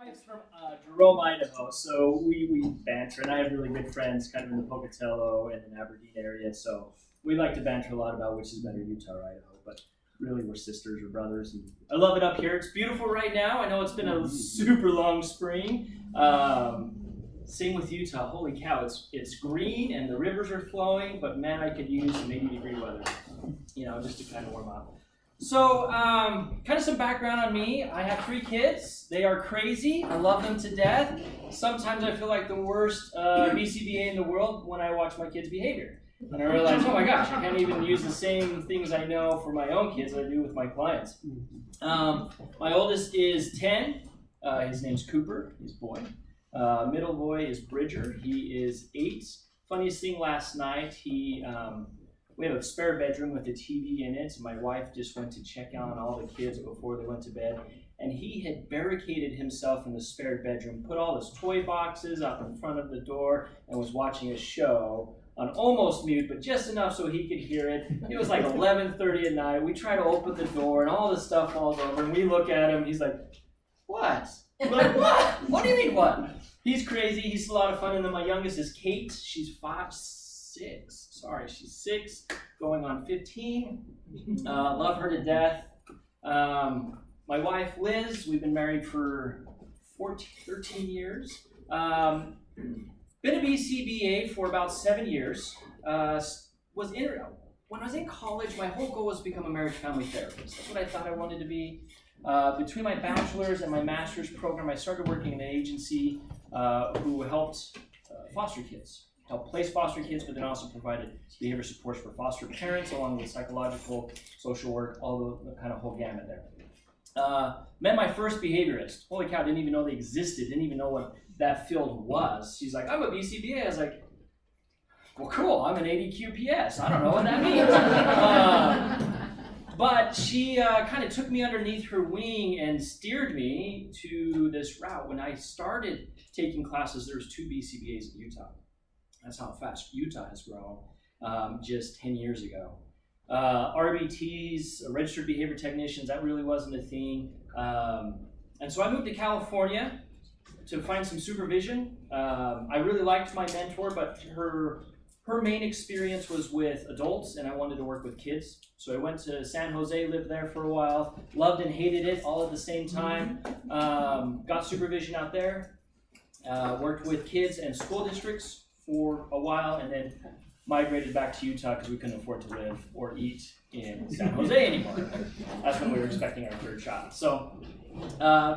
wife's from Jerome, Idaho, so we banter, and I have really good friends kind of in the Pocatello and the Aberdeen area, so we like to banter a lot about which is better, Utah or Idaho, but really we're sisters or brothers. And I love it up here. It's beautiful right now. I know it's been a super long spring. Same with Utah. Holy cow, it's green and the rivers are flowing, but man, I could use some 80-degree weather, just to kind of warm up. So, kind of some background on me. I have 3 kids. They are crazy. I love them to death. Sometimes I feel like the worst BCBA in the world when I watch my kids' behavior. And I realize, oh my gosh, I can't even use the same things I know for my own kids that I do with my clients. My oldest is 10. His name's Cooper. He's a boy. Middle boy is Bridger. He is 8. Funniest thing last night, we have a spare bedroom with a TV in it. My wife just went to check on all the kids before they went to bed. And he had barricaded himself in the spare bedroom, put all his toy boxes up in front of the door, and was watching a show on almost mute, but just enough so he could hear it. It was like 11:30 at night. We try to open the door, and all the stuff falls over. And we look at him. He's like, what? We're like, what? What do you mean, what? He's crazy. He's a lot of fun. And then my youngest is Kate. She's 6, going on 15. Love her to death. My wife, Liz, we've been married for 13 years. Been a BCBA for about 7 years. When I was in college, my whole goal was to become a marriage family therapist. That's what I thought I wanted to be. Between my bachelor's and my master's program, I started working in an agency who helped foster kids. Helped place foster kids, but then also provided behavior supports for foster parents, along with psychological, social work, all the kind of whole gamut there. Met my first behaviorist. Holy cow, didn't even know they existed, didn't even know what that field was. She's like, I'm a BCBA. I was like, well, cool, I'm an 80 QPS. I don't know what that means. But she kind of took me underneath her wing and steered me to this route. When I started taking classes, there was 2 BCBAs in Utah. That's how fast Utah has grown just 10 years ago. RBTs, registered behavior technicians, that really wasn't a thing. And so I moved to California to find some supervision. I really liked my mentor, but her main experience was with adults, and I wanted to work with kids. So I went to San Jose, lived there for a while, loved and hated it all at the same time. Got supervision out there, worked with kids and school districts for a while, and then migrated back to Utah because we couldn't afford to live or eat in San Jose anymore. That's when we were expecting our 3rd child. So,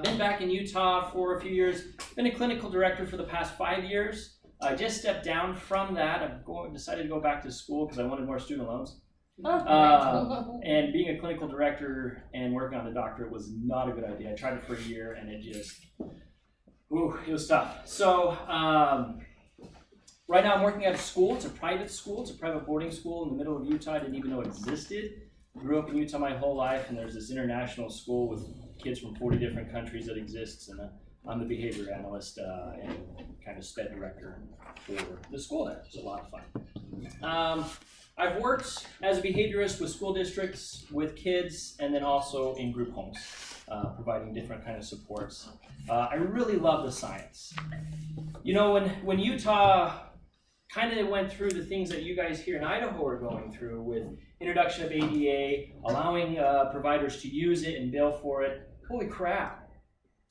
been back in Utah for a few years. Been a clinical director for the past 5 years. I just stepped down from that. I've decided to go back to school because I wanted more student loans. And being a clinical director and working on a doctorate was not a good idea. I tried it for a year, and it was tough. So, right now I'm working at a school. It's a private school. It's a private boarding school in the middle of Utah. I didn't even know it existed. Grew up in Utah my whole life, and there's this international school with kids from 40 different countries that exists, and I'm the behavior analyst and kind of SPED director for the school there. It's a lot of fun. I've worked as a behaviorist with school districts, with kids, and then also in group homes, providing different kind of supports. I really love the science. When Utah kind of went through the things that you guys here in Idaho are going through with introduction of ADA, allowing providers to use it and bill for it, holy crap,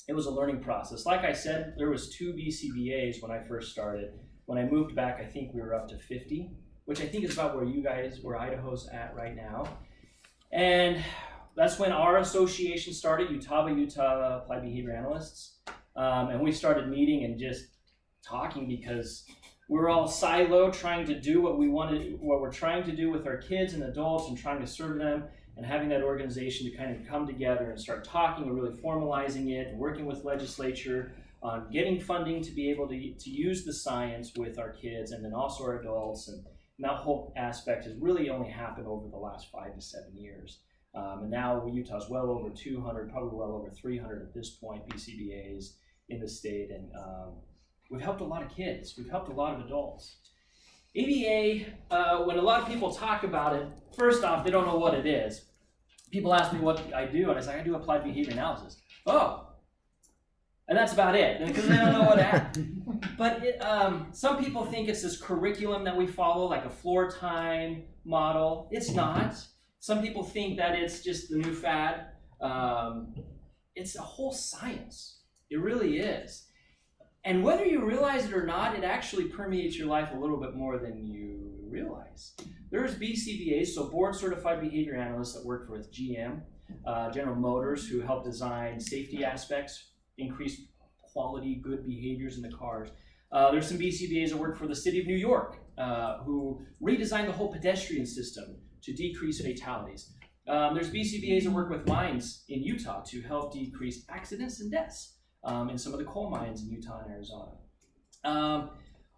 it was a learning process. Like I said, there was 2 BCBAs when I first started. When I moved back, I think we were up to 50, which I think is about where Idaho's at right now. And that's when our association started, Utah Applied Behavior Analysts. And we started meeting and just talking because we're all siloed trying to do what we're trying to do with our kids and adults and trying to serve them, and having that organization to kind of come together and start talking and really formalizing it and working with legislature on getting funding to be able to use the science with our kids and then also our adults. And that whole aspect has really only happened over the last 5 to 7 years. And now Utah's well over 200, probably well over 300 at this point, BCBAs in the state. And we've helped a lot of kids. We've helped a lot of adults. ABA, when a lot of people talk about it, first off, they don't know what it is. People ask me what I do, and I say, I do applied behavior analysis. Oh, And that's about it, because they don't know what to ask. But some people think it's this curriculum that we follow, like a floor time model. It's not. Some people think that it's just the new fad. It's a whole science. It really is. And whether you realize it or not, it actually permeates your life a little bit more than you realize. There's BCBAs, so board certified behavior analysts that work with GM, General Motors, who help design safety aspects, increase quality, good behaviors in the cars. There's some BCBAs that work for the city of New York, who redesigned the whole pedestrian system to decrease fatalities. There's BCBAs that work with mines in Utah to help decrease accidents and deaths in some of the coal mines in Utah and Arizona.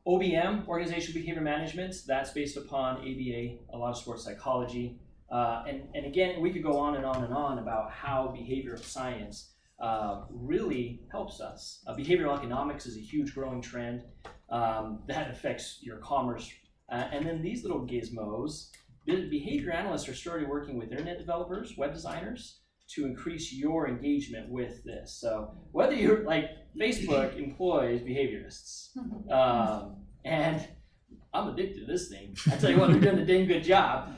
OBM, Organizational Behavior Management, that's based upon ABA, a lot of sports psychology. And again, we could go on and on and on about how behavioral science really helps us. Behavioral economics is a huge growing trend that affects your commerce. And then these little gizmos, behavior analysts are starting working with internet developers, web designers, to increase your engagement with this. So whether you're like, Facebook employs behaviorists, and I'm addicted to this thing. I tell you what, they're doing a dang good job.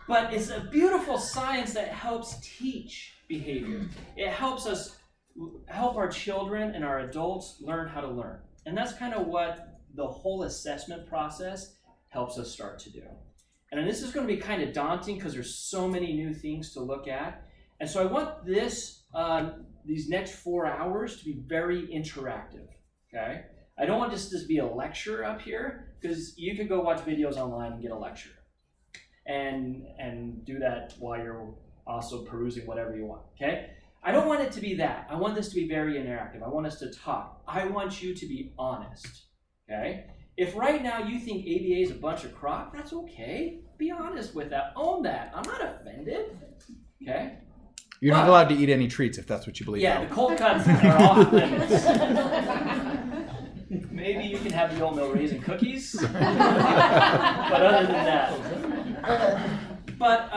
But it's a beautiful science that helps teach behavior. It helps us help our children and our adults learn how to learn. And that's kind of what the whole assessment process helps us start to do. And this is going to be kind of daunting because there's so many new things to look at. And so I want these next 4 hours to be very interactive, okay? I don't want this to be a lecture up here, because you can go watch videos online and get a lecture. And do that while you're also perusing whatever you want, okay? I don't want it to be that. I want this to be very interactive. I want us to talk. I want you to be honest, okay? If right now you think ABA is a bunch of crap, that's okay. Be honest with that. Own that. I'm not offended, okay? You're not allowed to eat any treats if that's what you believe. Yeah, the cold cuts are off limits. Maybe you can have the oatmeal raisin cookies, but other than that. But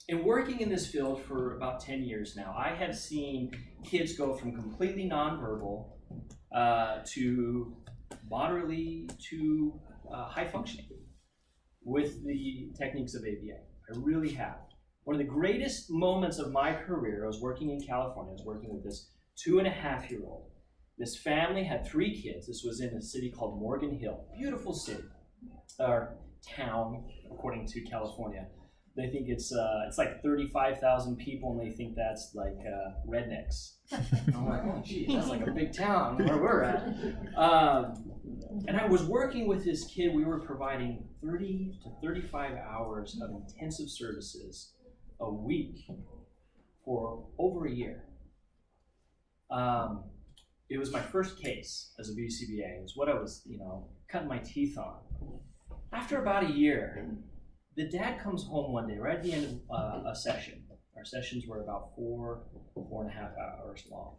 in working in this field for about 10 years now, I have seen kids go from completely nonverbal to moderately to high functioning with the techniques of ABA. I really have. One of the greatest moments of my career, I was working in California. I was working with this 2.5-year-old. This family had 3 kids. This was in a city called Morgan Hill. Beautiful city, or town, according to California. They think it's like 35,000 people, and they think that's like rednecks. I'm like, oh geez, that's like a big town where we're at. And I was working with this kid. We were providing 30 to 35 hours of intensive services a week for over a year. It was my first case as a BCBA. It was what I was, cutting my teeth on. After about a year, the dad comes home one day, right at the end of a session. Our sessions were about 4.5 hours long.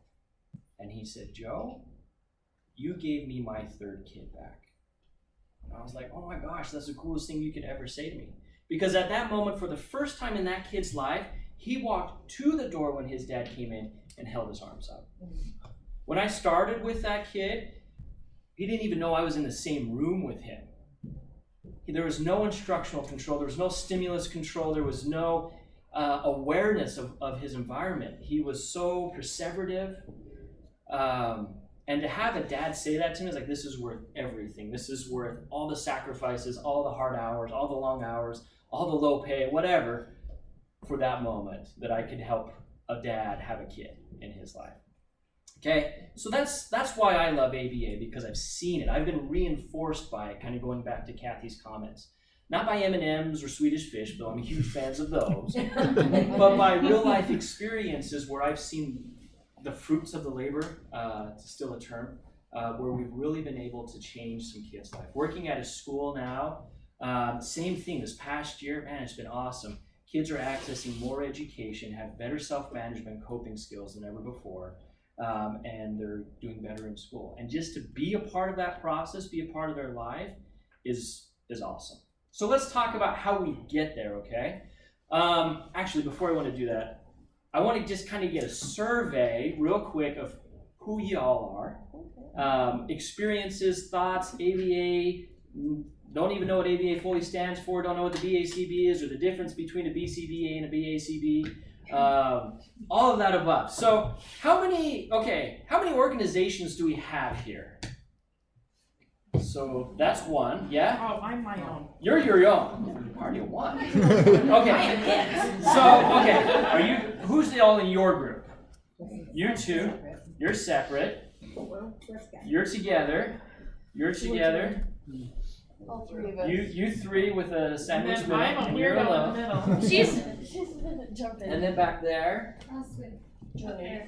And he said, Joe, you gave me my 3rd kid back. And I was like, oh my gosh, that's the coolest thing you could ever say to me. Because at that moment, for the first time in that kid's life, he walked to the door when his dad came in and held his arms up. When I started with that kid, he didn't even know I was in the same room with him. There was no instructional control. There was no stimulus control. There was no awareness of his environment. He was so perseverative. And to have a dad say that to me is like, this is worth everything. This is worth all the sacrifices, all the hard hours, all the long hours, all the low pay, whatever, for that moment that I could help a dad have a kid in his life. Okay, so that's why I love ABA, because I've seen it. I've been reinforced by it, kind of going back to Kathy's comments. Not by M&Ms or Swedish Fish, though I'm huge fans of those, but by real life experiences where I've seen the fruits of the labor, to steal a term, where we've really been able to change some kids' life. Working at a school now, same thing. This past year, man, it's been awesome. Kids are accessing more education, have better self-management, coping skills than ever before. And they're doing better in school. And just to be a part of that process, be a part of their life, is awesome. So let's talk about how we get there, okay? Actually, before I want to do that, I want to just kind of get a survey real quick of who y'all are. Experiences, thoughts, AVA, don't even know what AVA fully stands for, don't know what the BACB is or the difference between a BCBA and a BACB. All of that above. So how many organizations do we have here? So that's one, yeah? Oh, I'm my own. You're your own. Party of one. Okay. So, who's all in your group? You two. You're separate. You're together. You're together. All three of us. You three with a sandwich And then I'm a and you're weirdo in the alone. middle. She's jumping. And then back there. Journey.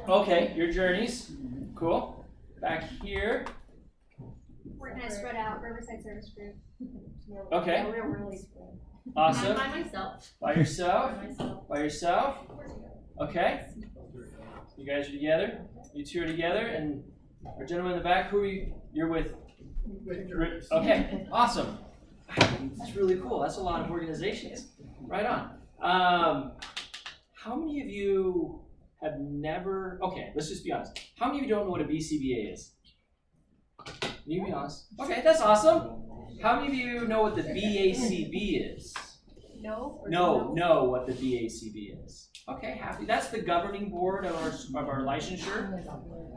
Okay, your journeys. Cool. Back here. We're kind of spread out, Riverside Service Group. Okay. Yeah, we're really spread. Awesome. I'm by myself. By yourself? By myself. By yourself? We're together. Okay. You guys are together. You two are together. And our gentleman in the back, who are you? You're with? Okay. Awesome. That's really cool. That's a lot of organizations. Right on. How many of you have never, okay, let's just be honest. How many of you don't know what a BCBA is? You be honest. Okay, that's awesome. How many of you know what the BACB is? No? Or Know what the BACB is. Okay, happy. That's the governing board of our licensure.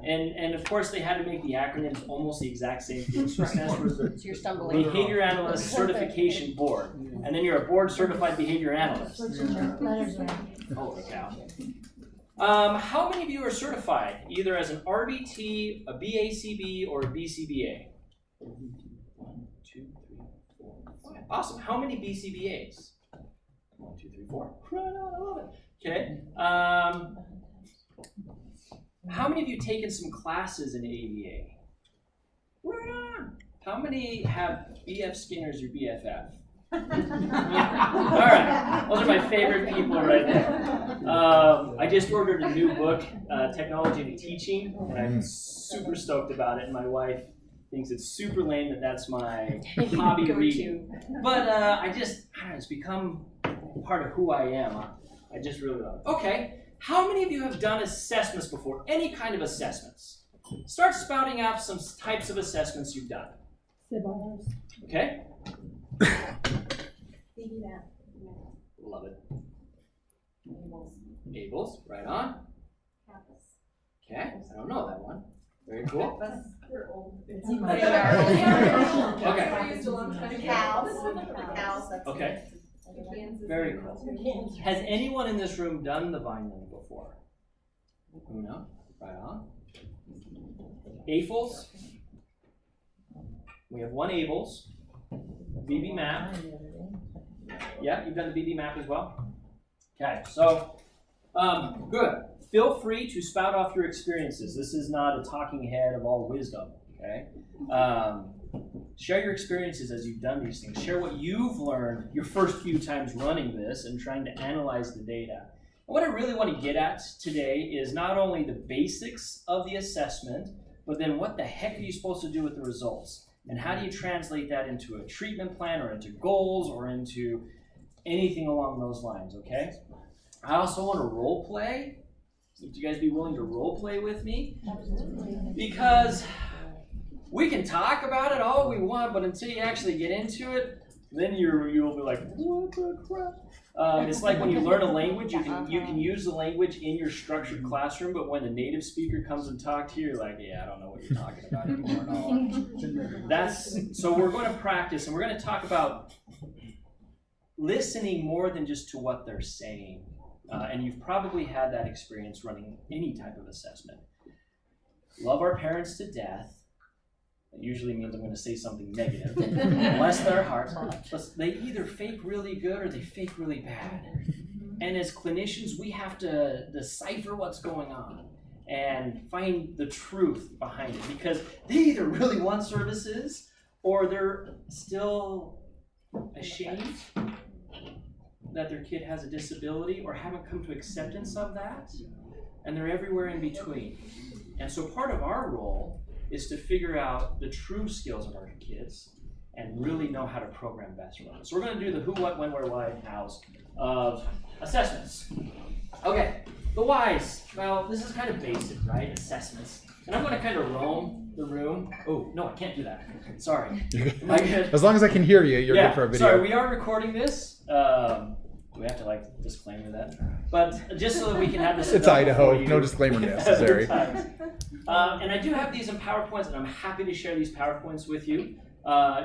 And of course they had to make the acronyms almost the exact same thing. So it stands for the So you're stumbling. Behavior Analyst Certification Board. And then you're a board certified behavior analyst. Holy cow. How many of you are certified either as an RBT, a BACB, or a BCBA? 1, 2, 3, 4, 5. Awesome. How many BCBAs? 1, 2, 3, 4. Right on, I love it. Okay. How many of you taken some classes in AVA? Right on. How many have BF Skinners or BFF? All right, those are my favorite people right there. I just ordered a new book, Technology to Teaching, and I'm super stoked about it. And my wife thinks it's super lame that that's my hobby reading. But I don't know, it's become part of who I am. I just really love it. Okay, how many of you have done assessments before? Any kind of assessments? Start spouting out some types of assessments you've done. Okay. Love it. Ables, right on. Okay, I don't know that one. Very cool. Okay. Cows. Okay. Very cool. Has anyone in this room done the Vineland before? Una, right on. AFLs. We have one ABLES. BB map. Yeah, you've done the BB map as well? Okay, so, good. Feel free to spout off your experiences. This is not a talking head of all wisdom, okay? Share your experiences as you've done these things. Share what you've learned your first few times running this and trying to analyze the data. And what I really want to get at today is not only the basics of the assessment, but then what the heck are you supposed to do with the results? And how do you translate that into a treatment plan or into goals or into anything along those lines, okay? I also want to role play. Would you guys be willing to role play with me? Because we can talk about it all we want, but until you actually get into it, then you'll be like, what the crap? It's like when you learn a language, you can use the language in your structured classroom, but when the native speaker comes and talks to you, you're like, yeah, I don't know what you're talking about anymore. So we're going to practice, and we're going to talk about listening more than just to what they're saying. And you've probably had that experience running any type of assessment. Love our parents to death. That usually means I'm going to say something negative. Bless their hearts. But they either fake really good or they fake really bad. And as clinicians, we have to decipher what's going on and find the truth behind it. Because they either really want services or they're still ashamed that their kid has a disability or haven't come to acceptance of that. And they're everywhere in between. And so part of our role is to figure out the true skills of our kids and really know how to program best for them. So we're going to do the who, what, when, where, why, and hows of assessments. Okay, the whys. Well, this is kind of basic, right? Assessments. And I'm going to kind of roam the room. Oh, no, I can't do that. Sorry. Am I good? As long as I can hear you, you're good for a video. Sorry, we are recording this. Do we have to like disclaimer that? But just so that we can have this. It's Idaho. No disclaimer necessary. And I do have these in PowerPoints, and I'm happy to share these PowerPoints with you.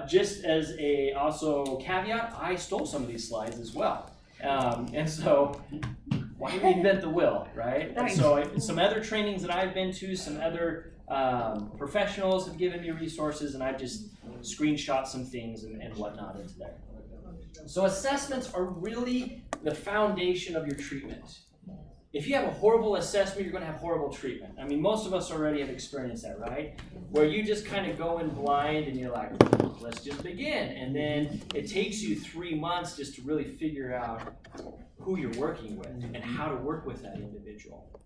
Just as a also caveat, I stole some of these slides as well. And so, why reinvent the wheel, right? And so some other trainings that I've been to, some other professionals have given me resources, and I've just screenshot some things and whatnot into there. So assessments are really the foundation of your treatment. If you have a horrible assessment, you're going to have horrible treatment. I mean, most of us already have experienced that, right? Where you just kind of go in blind and you're like, let's just begin. And then it takes you 3 months just to really figure out who you're working with and how to work with that individual.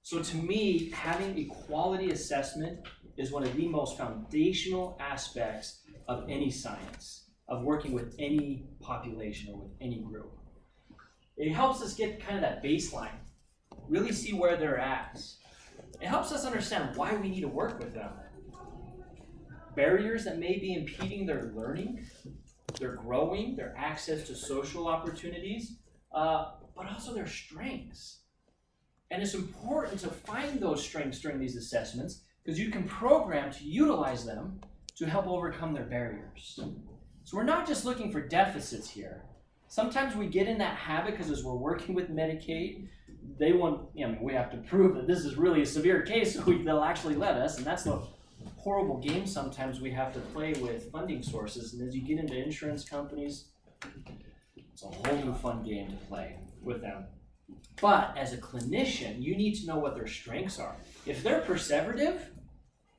So to me, having a quality assessment is one of the most foundational aspects of any science, of working with any population or with any group. It helps us get kind of that baseline, really see where they're at. It helps us understand why we need to work with them. Barriers that may be impeding their learning, their growing, their access to social opportunities, but also their strengths. And it's important to find those strengths during these assessments because you can program to utilize them to help overcome their barriers. So we're not just looking for deficits here. Sometimes we get in that habit because as we're working with Medicaid, we have to prove that this is really a severe case so they'll actually let us, and that's the horrible game sometimes we have to play with funding sources. And as you get into insurance companies, it's a whole new fun game to play with them. But as a clinician, you need to know what their strengths are. If they're perseverative,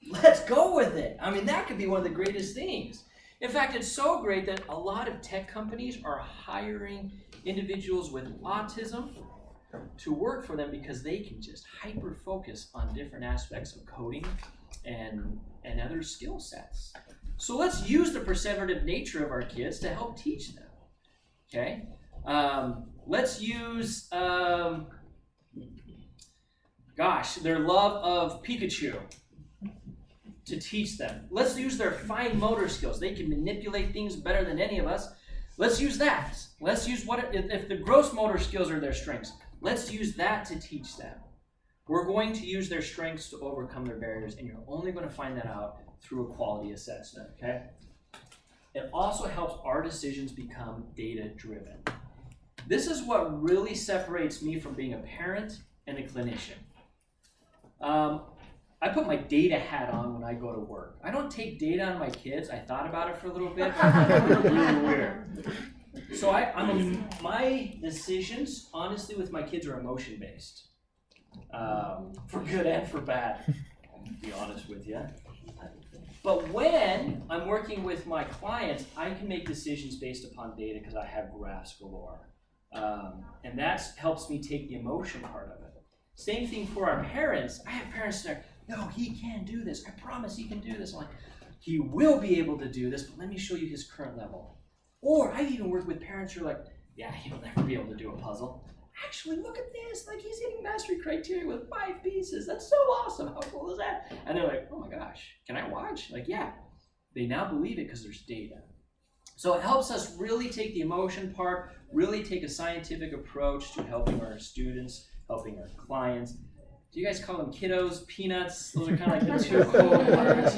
let's go with it. I mean, that could be one of the greatest things. In fact, it's so great that a lot of tech companies are hiring individuals with autism to work for them because they can just hyper-focus on different aspects of coding and other skill sets. So let's use the perseverative nature of our kids to help teach them, okay? Let's use, their love of Pikachu to teach them. Let's use their fine motor skills. They can manipulate things better than any of us. Let's use that. Let's use if the gross motor skills are their strengths, let's use that to teach them. We're going to use their strengths to overcome their barriers, and you're only going to find that out through a quality assessment, okay? It also helps our decisions become data-driven. This is what really separates me from being a parent and a clinician. I put my data hat on when I go to work. I don't take data on my kids. I thought about it for a little bit. It's really weird. So my decisions, honestly, with my kids are emotion-based. For good and for bad, to be honest with you. But when I'm working with my clients, I can make decisions based upon data because I have graphs galore. And that helps me take the emotion part of it. Same thing for our parents. I have parents that are, no, he can do this. I promise he can do this. I'm like, he will be able to do this, but let me show you his current level. Or I even work with parents who are like, yeah, he'll never be able to do a puzzle. Actually, look at this. Like, he's hitting mastery criteria with 5 pieces. That's so awesome. How cool is that? And they're like, oh my gosh, can I watch? Like, yeah. They now believe it because there's data. So it helps us really take the emotion part, really take a scientific approach to helping our students, helping our clients. Do you guys call them kiddos, peanuts? Those are kind of like the two code words.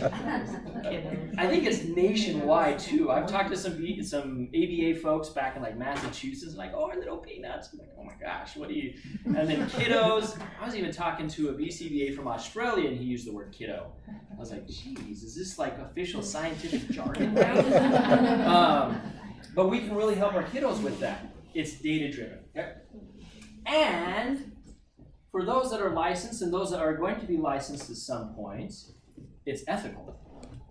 I think it's nationwide too. I've talked to some ABA folks back in like Massachusetts, like, oh, our little peanuts. I'm like, oh my gosh, what do you? And then kiddos. I was even talking to a BCBA from Australia, and he used the word kiddo. I was like, geez, is this like official scientific jargon now? But we can really help our kiddos with that. It's data driven. Okay? And for those that are licensed and those that are going to be licensed at some point, it's ethical.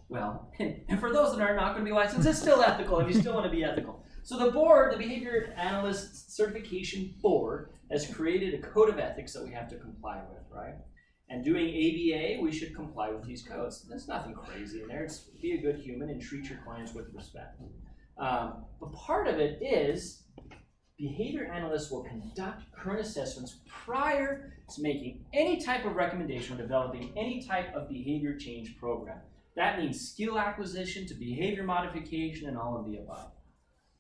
Well, and for those that are not going to be licensed, it's still ethical if you still want to be ethical. So the board, the Behavior Analyst Certification Board, has created a code of ethics that we have to comply with, right? And doing ABA, we should comply with these codes. There's nothing crazy in there. It's be a good human and treat your clients with respect. But part of it is behavior analysts will conduct current assessments prior to making any type of recommendation or developing any type of behavior change program. That means skill acquisition to behavior modification and all of the above.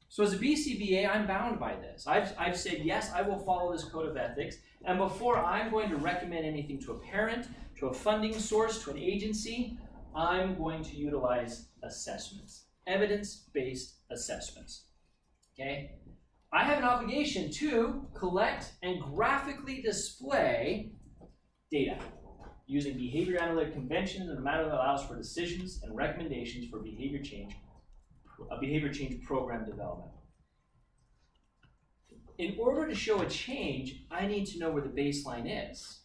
So as a BCBA, I'm bound by this. I've said, yes, I will follow this code of ethics, and before I'm going to recommend anything to a parent, to a funding source, to an agency, I'm going to utilize assessments, evidence-based assessments, okay? I have an obligation to collect and graphically display data using behavior analytic conventions in a manner that allows for decisions and recommendations for behavior change program development. In order to show a change, I need to know where the baseline is.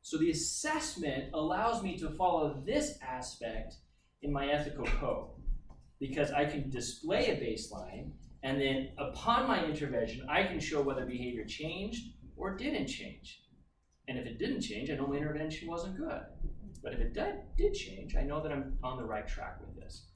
So the assessment allows me to follow this aspect in my ethical code, because I can display a baseline, and then upon my intervention, I can show whether behavior changed or didn't change. And if it didn't change, I know my intervention wasn't good. But if it did change, I know that I'm on the right track with this.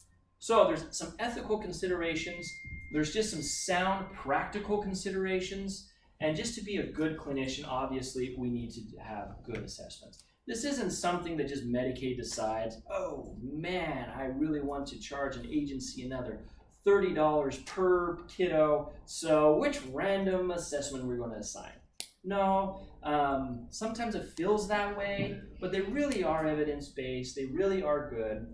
So there's some ethical considerations, there's just some sound practical considerations, and just to be a good clinician, obviously, we need to have good assessments. This isn't something that just Medicaid decides, oh man, I really want to charge an agency another $30 per kiddo, so which random assessment we're going to assign. No, sometimes it feels that way, but they really are evidence-based, they really are good.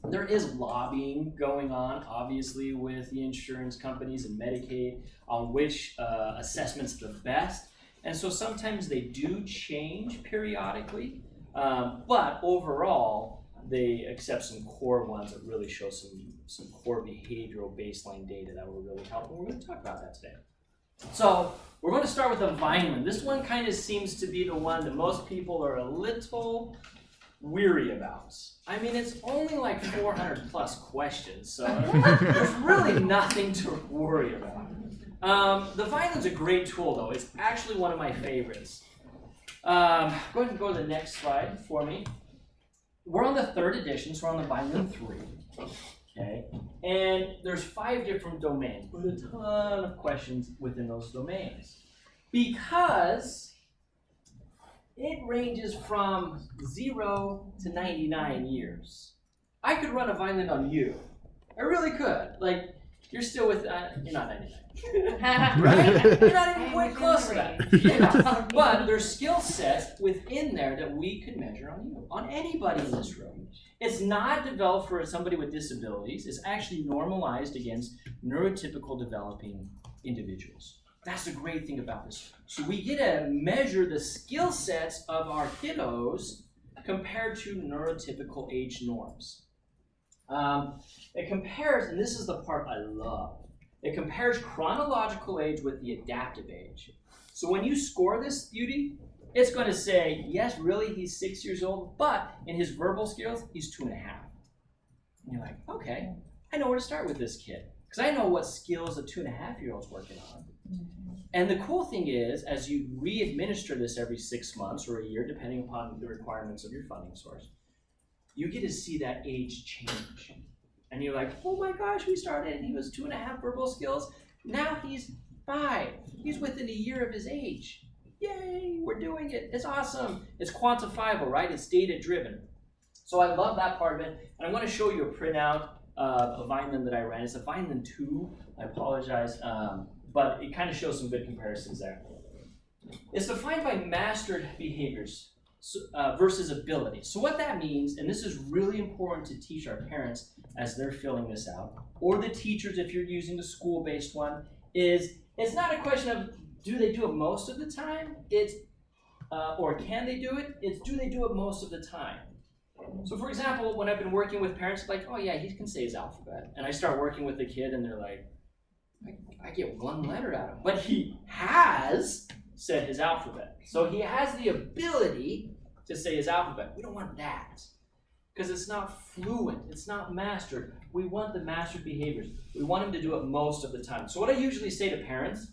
There is lobbying going on, obviously, with the insurance companies and Medicaid on which assessment's the best. And so sometimes they do change periodically, but overall, they accept some core ones that really show some core behavioral baseline data that will really help. And we're going to talk about that today. So we're going to start with the Vineland. This one kind of seems to be the one that most people are a little weary about. I mean, it's only like 400 plus questions, so there's really nothing to worry about. The Vineland's a great tool, though. It's actually one of my favorites. Go ahead and go to the next slide for me. We're on the 3rd edition, so we're on the Vineland-3. Okay, and there's 5 different domains, but a ton of questions within those domains, because it ranges from 0 to 99 years. I could run a Vineland on you. I really could. Like, you're still with, you're not 99. Right? You're not even quite close to that. Yeah. But there's skill sets within there that we could measure on you, on anybody in this room. It's not developed for somebody with disabilities. It's actually normalized against neurotypical developing individuals. That's the great thing about this. So we get to measure the skill sets of our kiddos compared to neurotypical age norms. It compares, and this is the part I love, it compares chronological age with the adaptive age. So when you score this beauty, it's going to say, yes, really, he's 6 years old, but in his verbal skills, he's 2.5. And you're like, okay, I know where to start with this kid, because I know what skills a 2.5-year-old's working on. And the cool thing is, as you re-administer this every 6 months or a year, depending upon the requirements of your funding source, you get to see that age change. And you're like, oh my gosh, we started and he was 2.5 verbal skills. Now he's 5. He's within a year of his age. Yay, we're doing it. It's awesome. It's quantifiable, right? It's data-driven. So I love that part of it. And I'm going to show you a printout of a Vineland that I ran. It's a Vineland-2. I apologize. But it kind of shows some good comparisons there. It's defined by mastered behaviors versus ability. So what that means, and this is really important to teach our parents as they're filling this out, or the teachers if you're using the school-based one, is it's not a question of do they do it most of the time? It's or can they do it? It's do they do it most of the time? So for example, when I've been working with parents, like, oh yeah, he can say his alphabet. And I start working with the kid and they're like, I get 1 letter out of him. But he has said his alphabet. So he has the ability to say his alphabet. We don't want that, because it's not fluent, it's not mastered. We want the mastered behaviors. We want him to do it most of the time. So what I usually say to parents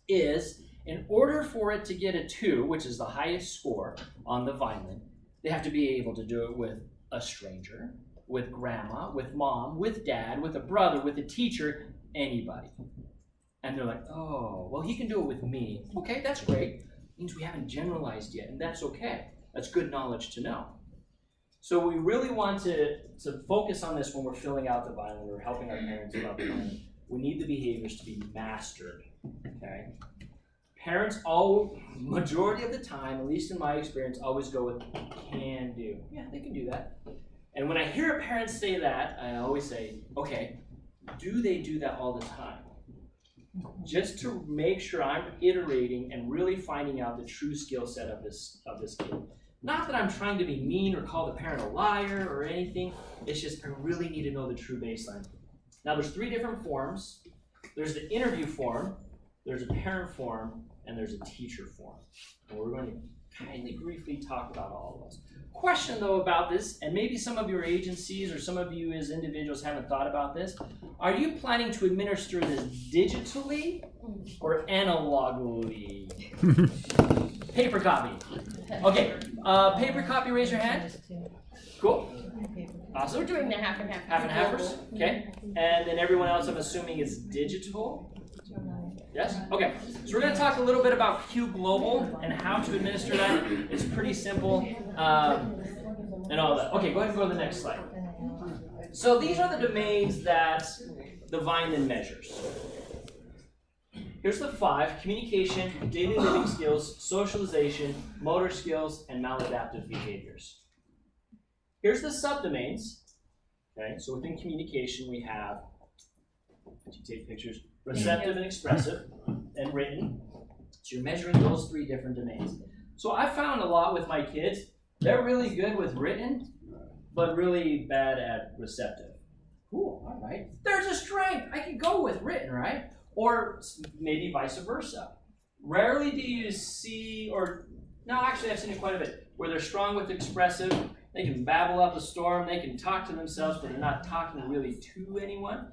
is, in order for it to get a 2, which is the highest score on the Vineland, they have to be able to do it with a stranger, with grandma, with mom, with dad, with a brother, with a teacher, anybody. And they're like, oh, well, he can do it with me. Okay, that's great. Means we haven't generalized yet, and that's okay. That's good knowledge to know. So we really want to focus on this when we're filling out the Vineland or helping our parents fill out the Vineland. We need the behaviors to be mastered, okay? Parents, majority of the time, at least in my experience, always go with can do. Yeah, they can do that. And when I hear a parent say that, I always say, okay, do they do that all the time? Just to make sure I'm iterating and really finding out the true skill set of this kid. Not that I'm trying to be mean or call the parent a liar or anything. It's just I really need to know the true baseline. Now there's 3 different forms. There's the interview form, there's a parent form, and there's a teacher form. And we're going to kindly briefly talk about all of those. Question though about this, and maybe some of your agencies or some of you as individuals haven't thought about this, are you planning to administer this digitally or analogically? Paper copy. Okay, paper copy, raise your hand. Cool. Awesome. We're doing the half and half. Half and halfers, okay. And then everyone else I'm assuming is digital. Yes? Okay. So we're going to talk a little bit about Q Global and how to administer that. It's pretty simple and all that. Okay, go ahead and go to the next slide. So these are the domains that the Vineland measures. Here's the 5: communication, daily living skills, socialization, motor skills, and maladaptive behaviors. Here's the subdomains. Okay, so within communication we have, if you take pictures, receptive and expressive, and written. So you're measuring those 3 different domains. So I found a lot with my kids, they're really good with written, but really bad at receptive. Cool, all right. There's a strength. I can go with written, right? Or maybe vice versa. Rarely do you see, or no, actually I've seen it quite a bit, where they're strong with expressive. They can babble up a storm, they can talk to themselves, but they're not talking really to anyone.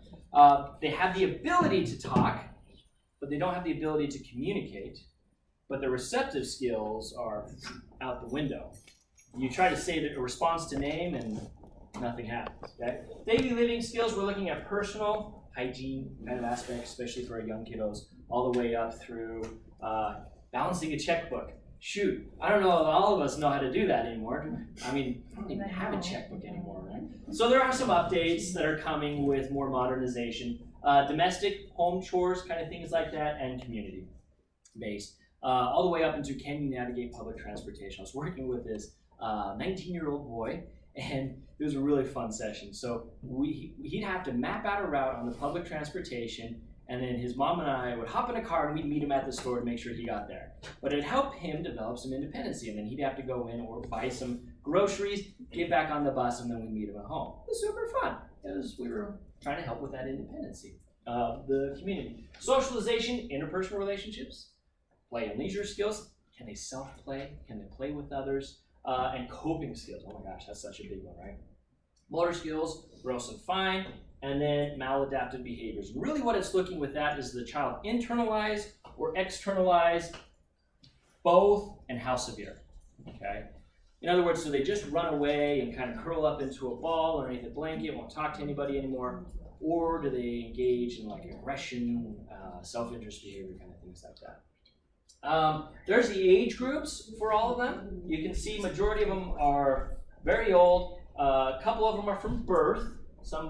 They have the ability to talk, but they don't have the ability to communicate. But their receptive skills are out the window. You try to say a response to name and nothing happens. Okay? Daily living skills, we're looking at personal, hygiene kind of aspects, especially for our young kiddos, all the way up through balancing a checkbook. Shoot, I don't know if all of us know how to do that anymore. I mean, I don't even have a checkbook anymore, right? So there are some updates that are coming with more modernization. Domestic, home chores, kind of things like that, and community-based. All the way up into can you navigate public transportation. I was working with this 19-year-old boy, and it was a really fun session. So he'd have to map out a route on the public transportation, and then his mom and I would hop in a car and we'd meet him at the store to make sure he got there. But it helped him develop some independency, and then he'd have to go in or buy some groceries, get back on the bus, and then we'd meet him at home. It was super fun. We were trying to help with that independency of the community. Socialization, interpersonal relationships, play and leisure skills. Can they self-play? Can they play with others? And coping skills. Oh my gosh, that's such a big one, right? Motor skills, gross and fine. And then maladaptive behaviors. Really what it's looking with that is the child internalize or externalize both, and how severe, okay? In other words, do they just run away and kind of curl up into a ball underneath a blanket, won't talk to anybody anymore, or do they engage in like aggression, self-interest behavior, kind of things like that. There's the age groups for all of them. You can see majority of them are very old. A couple of them are from birth.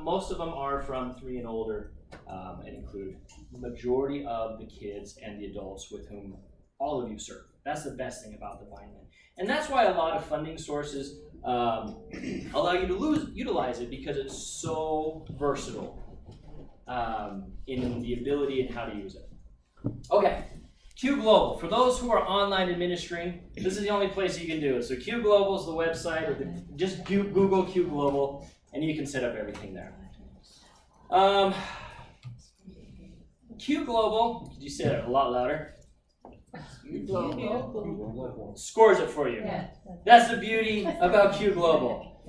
Most of them are from 3 and older, and include the majority of the kids and the adults with whom all of you serve. That's the best thing about the Vineland. And that's why a lot of funding sources allow you to utilize it, because it's so versatile in the ability and how to use it. Okay, Q Global. For those who are online administering, this is the only place you can do it. So Q Global is the website, or just Google Q Global, and you can set up everything there. Q Global, could you say it a lot louder? Scores it for you. Yeah. That's the beauty about Q Global.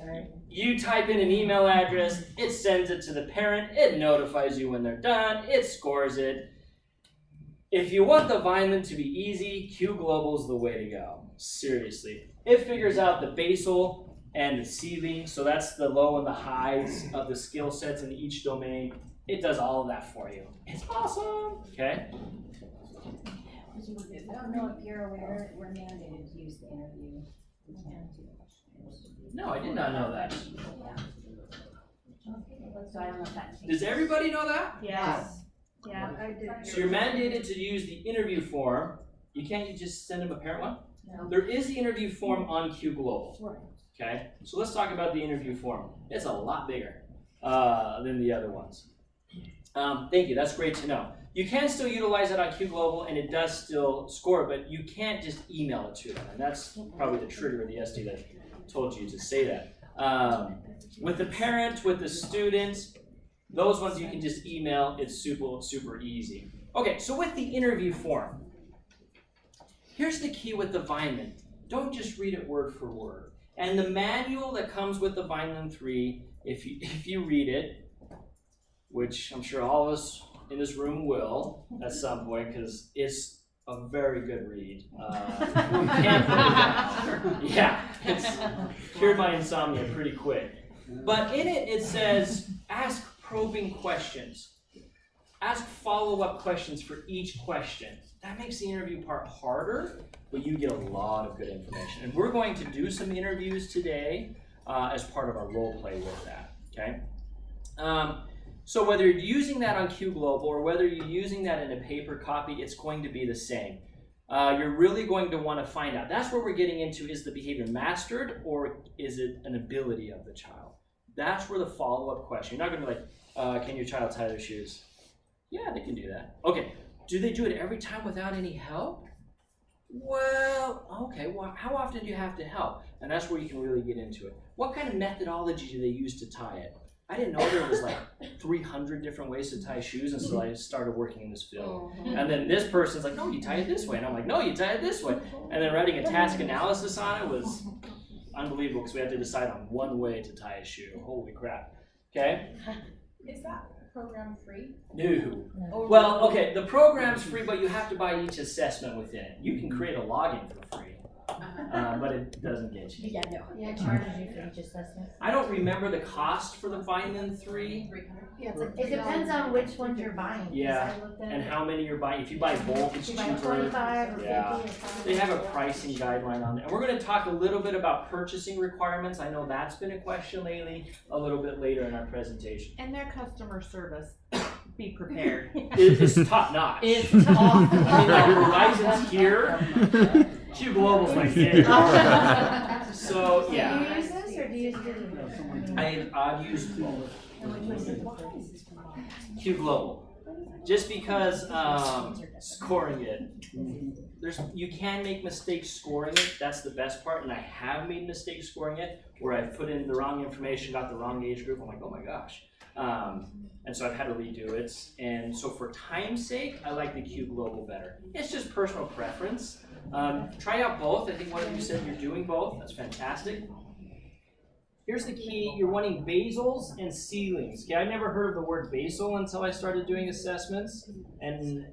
You type in an email address, it sends it to the parent, it notifies you when they're done, it scores it. If you want the Vineland to be easy, Q Global is the way to go. Seriously. It figures out the basal and the ceiling, so that's the low and the highs of the skill sets in each domain. it does all of that for you. It's awesome. Okay. I don't know if you're aware, we're mandated to use the interview. No, I did not know that. So I don't know if that changes. Does everybody know that? Yes. Yeah, I did. So you're mandated to use the interview form. You can't just send them a parent one? No. There is the interview form on Q Global. Right. Okay, so let's talk about the interview form. It's a lot bigger than the other ones. Thank you, that's great to know. You can still utilize it on Q Global and it does still score, but you can't just email it to them. And that's probably the trigger of the SD that told you to say that. With the parent, with the students, those ones you can just email. It's super easy. Okay, so with the interview form, here's the key with the Vineland. Don't just read it word for word. And the manual that comes with the Vineland-3, if you read it, which I'm sure all of us in this room will at some point, because it's a very good read. Can't put it down. Yeah, it's cured my insomnia pretty quick. But in it, it says, ask probing questions. Ask follow-up questions for each question. That makes the interview part harder, but you get a lot of good information. And we're going to do some interviews today as part of our role play with that, okay? So whether you're using that on Q Global or whether you're using that in a paper copy, it's going to be the same. You're really going to want to find out. That's where we're getting into, is the behavior mastered or is it an ability of the child? That's where the follow-up question. You're not going to be like, can your child tie their shoes? Yeah, they can do that. Okay, do they do it every time without any help? Well, okay, well, how often do you have to help? And that's where you can really get into it. What kind of methodology do they use to tie it? I didn't know there was like 300 different ways to tie shoes until I started working in this field. And then this person's like, no, you tie it this way. And I'm like, no, you tie it this way. And then writing a task analysis on it was unbelievable because we had to decide on one way to tie a shoe. Holy crap. Okay? Is that program free? No. Well, okay, the program's free, but you have to buy each assessment within it. You can create a login for free. But it doesn't get you. Yeah, no. Yeah, it charges you for each assessment. I don't remember the cost for the Vineland-3. Yeah, it's like It depends on which one you're buying. 'Cause Yeah, I looked at and it. how many you're buying. If you buy bulk, it's If you buy cheaper. 25 or Yeah. 50 or something. They have a pricing guideline on it. And we're going to talk a little bit about purchasing requirements. I know that's been a question lately, a little bit later in our presentation. And their customer service, be prepared. It's top notch. It's top. I mean, like Verizon's here. Q Global's like, yeah. So, Do yeah. you use this or do you use video? I've used And which one is it? Q Global. Just because scoring it, you can make mistakes scoring it. That's the best part, and I have made mistakes scoring it where I've put in the wrong information, got the wrong age group. I'm like, oh my gosh. And so I've had to redo it. And so for time's sake, I like the Q Global better. It's just personal preference. Try out both. I think one of you said you're doing both. That's fantastic. Here's the key. You're wanting basals and ceilings. Okay, I never heard of the word basal until I started doing assessments. And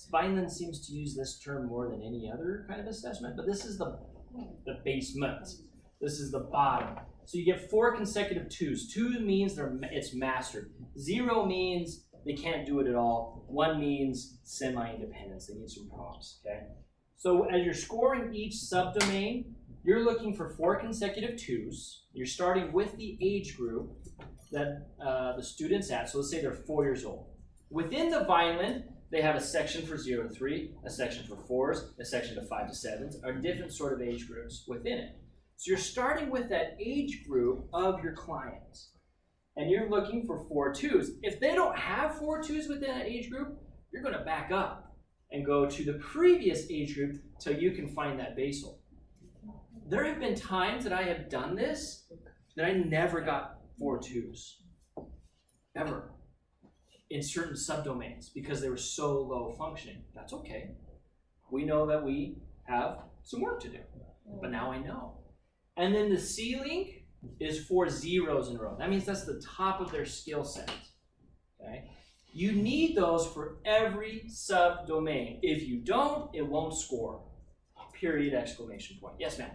Vineland seems to use this term more than any other kind of assessment. But this is the basement. This is the bottom. So you get 4 consecutive 2s. 2 means it's mastered. 0 means they can't do it at all. 1 means semi-independence. They need some prompts. Okay. So as you're scoring each subdomain, you're looking for 4 consecutive 2s. You're starting with the age group that the student's at. So let's say they're 4 years old. Within the Vineland, they have a section for 0 to 3, a section for 4s, a section to 5 to 7s, or different sort of age groups within it. So you're starting with that age group of your clients. And you're looking for 4 2s. If they don't have 4 2s within that age group, you're going to back up and go to the previous age group till you can find that basal. There have been times that I have done this that I never got 4 2s. Ever. In certain subdomains because they were so low functioning. That's okay. We know that we have some work to do. But now I know. And then the ceiling is 4 zeros in a row. That means that's the top of their skill set. Okay? You need those for every subdomain. If you don't, it won't score. Period, exclamation point. Yes, ma'am.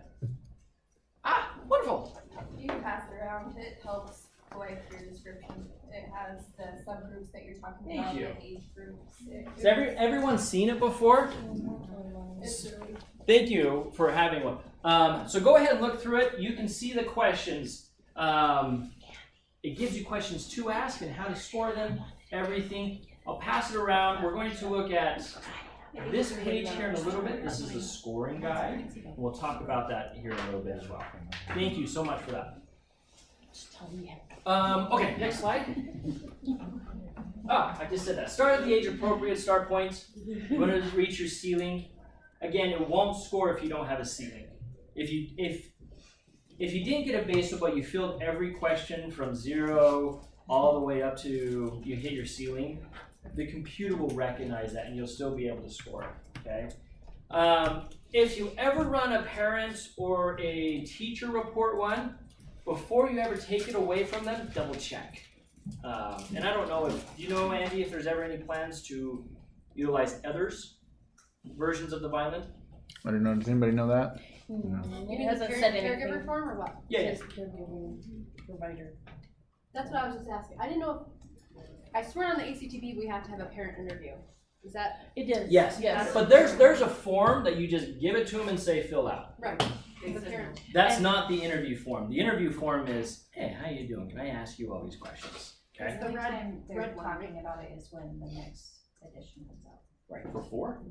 Ah, wonderful. Do you pass it around? It helps like your description. It has the subgroups that you're talking Thank about, you. the age groups. Has everyone seen it before? It's really Thank you for having one. So go ahead and look through it. You can see the questions. It gives you questions to ask and how to score them, everything. I'll pass it around. We're going to look at this page here in a little bit. This is the scoring guide. We'll talk about that here in a little bit as well. Thank you so much for that. Okay, next slide. I just said that. Start at the age appropriate start point. You're going to reach your ceiling. Again, it won't score if you don't have a ceiling. If you didn't get a base, but you filled every question from 0 all the way up to you hit your ceiling, the computer will recognize that and you'll still be able to score it, okay? If you ever run a parent or a teacher report one, before you ever take it away from them, double check. And I don't know do you know, Andy, if there's ever any plans to utilize others versions of the Vineland? I don't know. Does anybody know that? You mean hasn't the said caregiver anything. form or what? Yeah. Provider. That's what I was just asking. I didn't know if, I swear on the ACTB we have to have a parent interview. Is that It is. Yes. Yes. But there's a form that you just give it to them and say fill out. right? The parent. That's not the interview form. The interview form is, hey, how you doing? Can I ask you all these questions? Okay. The The red- time they're red talking about it is when the next edition comes out. Right. For 4?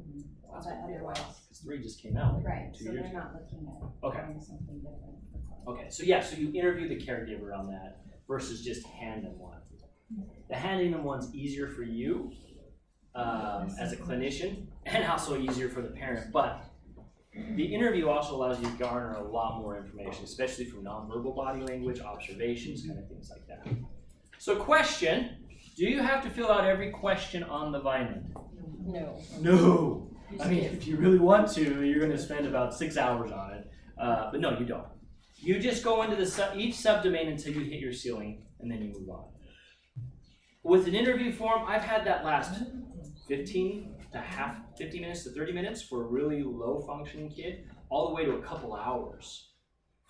Well, that's But gonna be a while. otherwise- Because 3 just came out like Right, 2 so years they're ago. not looking at Okay. doing something different. Okay, so yeah, so you interview the caregiver on that versus just hand them one. The handing them one's easier for you as a clinician and also easier for the parent, but the interview also allows you to garner a lot more information, especially from nonverbal body language, observations, kind of things like that. So question, do you have to fill out every question on the Vineland? No. No. I mean, if you really want to, you're going to spend about 6 hours on it. But no, you don't. You just go into each subdomain until you hit your ceiling, and then you move on. With an interview form, I've had that last 15 minutes to 30 minutes for a really low functioning kid, all the way to a couple hours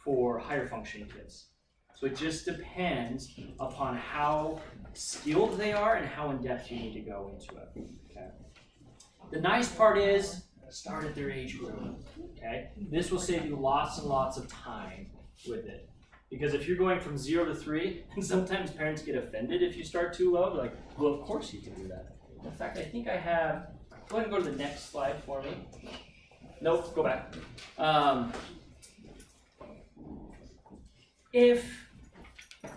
for higher functioning kids. So it just depends upon how skilled they are and how in depth you need to go into it. Okay. The nice part is start at their age group. Okay. This will save you lots and lots of time with it. Because if you're going from 0 to 3, and sometimes parents get offended if you start too low, they're like, well, of course you can do that. In fact, I think I have, go ahead and go to the next slide for me. Nope, go back. If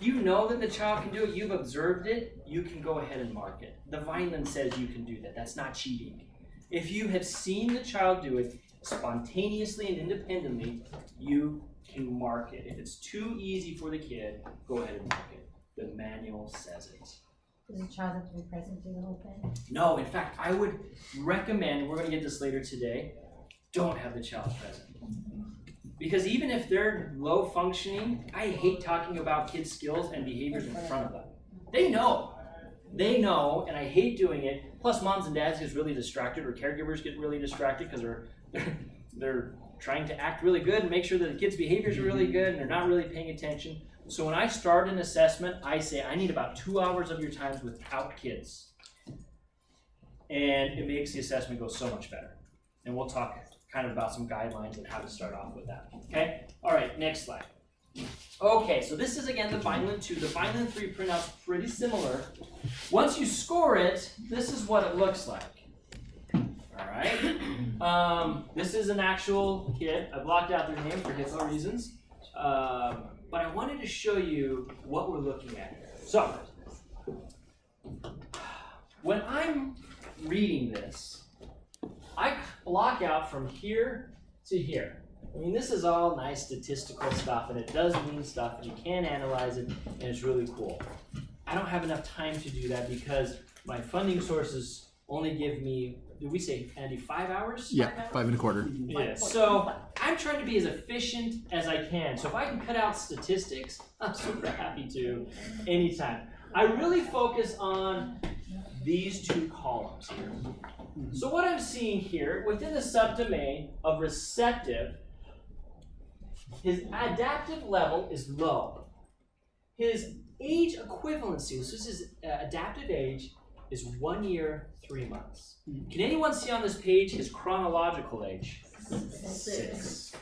you know that the child can do it, you've observed it, you can go ahead and mark it. The Vineland says you can do that. That's not cheating. If you have seen the child do it spontaneously and independently, you can mark it. If it's too easy for the kid, go ahead and mark it. The manual says it. Does the child have to be present through the whole thing? No, in fact, I would recommend, we're going to get this later today, don't have the child present. Because even if they're low functioning, I hate talking about kids' skills and behaviors in front of them. They know, and I hate doing it. Plus, moms and dads get really distracted, or caregivers get really distracted because they're trying to act really good and make sure that the kids' behaviors are really good, and they're not really paying attention. So when I start an assessment, I say I need about 2 hours of your time without kids. And it makes the assessment go so much better. And we'll talk kind of about some guidelines and how to start off with that. Okay? All right, next slide. Okay, so this is again the Vineland-2. The Vineland-3 printout's pretty similar. Once you score it, this is what it looks like. All right? This is an actual kid. I blocked out their name for HIPAA reasons. But I wanted to show you what we're looking at here. So, when I'm reading this, I block out from here to here. I mean, this is all nice statistical stuff, and it does mean stuff, and you can analyze it, and it's really cool. I don't have enough time to do that because my funding sources only give me, did we say, Andy, 5 hours? Yeah, 5 1/4. Yeah, so I'm trying to be as efficient as I can. So if I can cut out statistics, I'm super happy to anytime. I really focus on these 2 columns here. So what I'm seeing here, within the subdomain of receptive, his adaptive level is low. His age equivalency, so this is adaptive age, is 1 year, 3 months. Can anyone see on this page his chronological age? 6.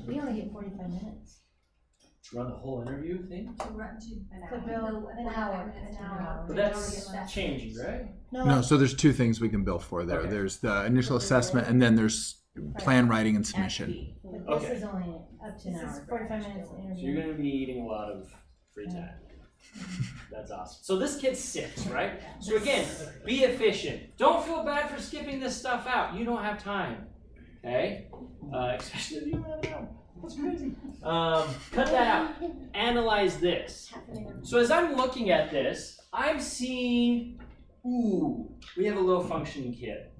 We only get 45 minutes. To run the whole interview thing? To bill an hour. But that's changing, right? No, so there's two things we can bill for there. Okay. There's the initial assessment, and then there's plan writing and submission. But Okay. this is only up to an hour, 45 minutes So interview. you're going to be eating a lot of free time. That's awesome. So this kid's 6, right? So again, be efficient. Don't feel bad for skipping this stuff out. You don't have time. Okay? Especially if you don't have time. That's crazy. Cut that out. Analyze this. So as I'm looking at this, I'm seeing, we have a low functioning kid.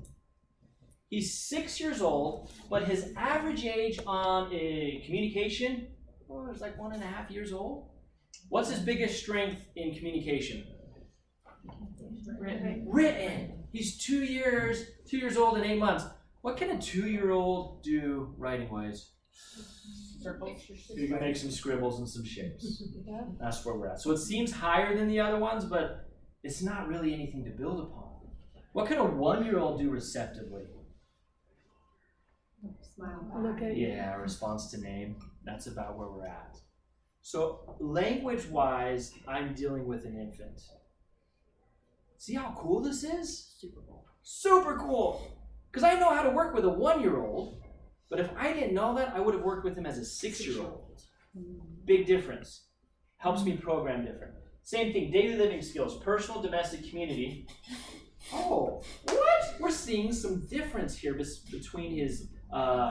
He's 6 years old, but his average age on communication is like 1.5 years old. What's his biggest strength in communication? Written. He's 2 years old and 8 months. What can a 2-year-old do writing wise? You can make some scribbles and some shapes. That's where we're at. So it seems higher than the other ones, but it's not really anything to build upon. What can a 1-year-old do receptively? Look at Yeah, response to name. That's about where we're at. So language-wise, I'm dealing with an infant. See how cool this is? Super cool. Super cool! Because I know how to work with a 1-year-old, but if I didn't know that, I would have worked with him as a 6-year-old. Big difference. Helps me program different. Same thing, daily living skills, personal, domestic, community. Oh, what? We're seeing some difference here between his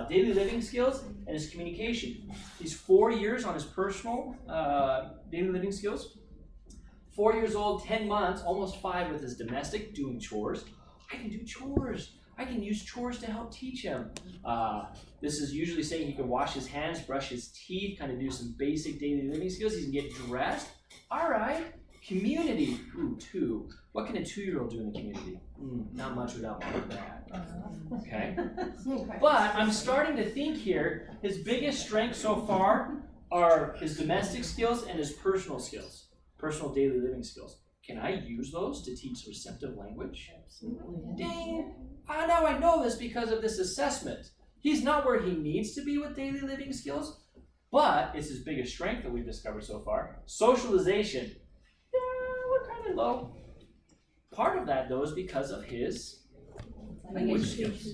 daily living skills and his communication. He's 4 years on his personal daily living skills. 4 years old, 10 months, almost 5 with his domestic, doing chores. I can do chores. I can use chores to help teach him. This is usually saying he can wash his hands, brush his teeth, kind of do some basic daily living skills. He can get dressed. All right. Community. 2. What can a 2-year-old do in the community? Not much without mom and dad. Okay. But I'm starting to think here, his biggest strengths so far are his domestic skills and his personal skills, personal daily living skills. Can I use those to teach receptive language? Absolutely. Dang! Now I know this because of this assessment. He's not where he needs to be with daily living skills, but it's his biggest strength that we've discovered so far. Socialization. We're kind of low. Part of that, though, is because of his language skills,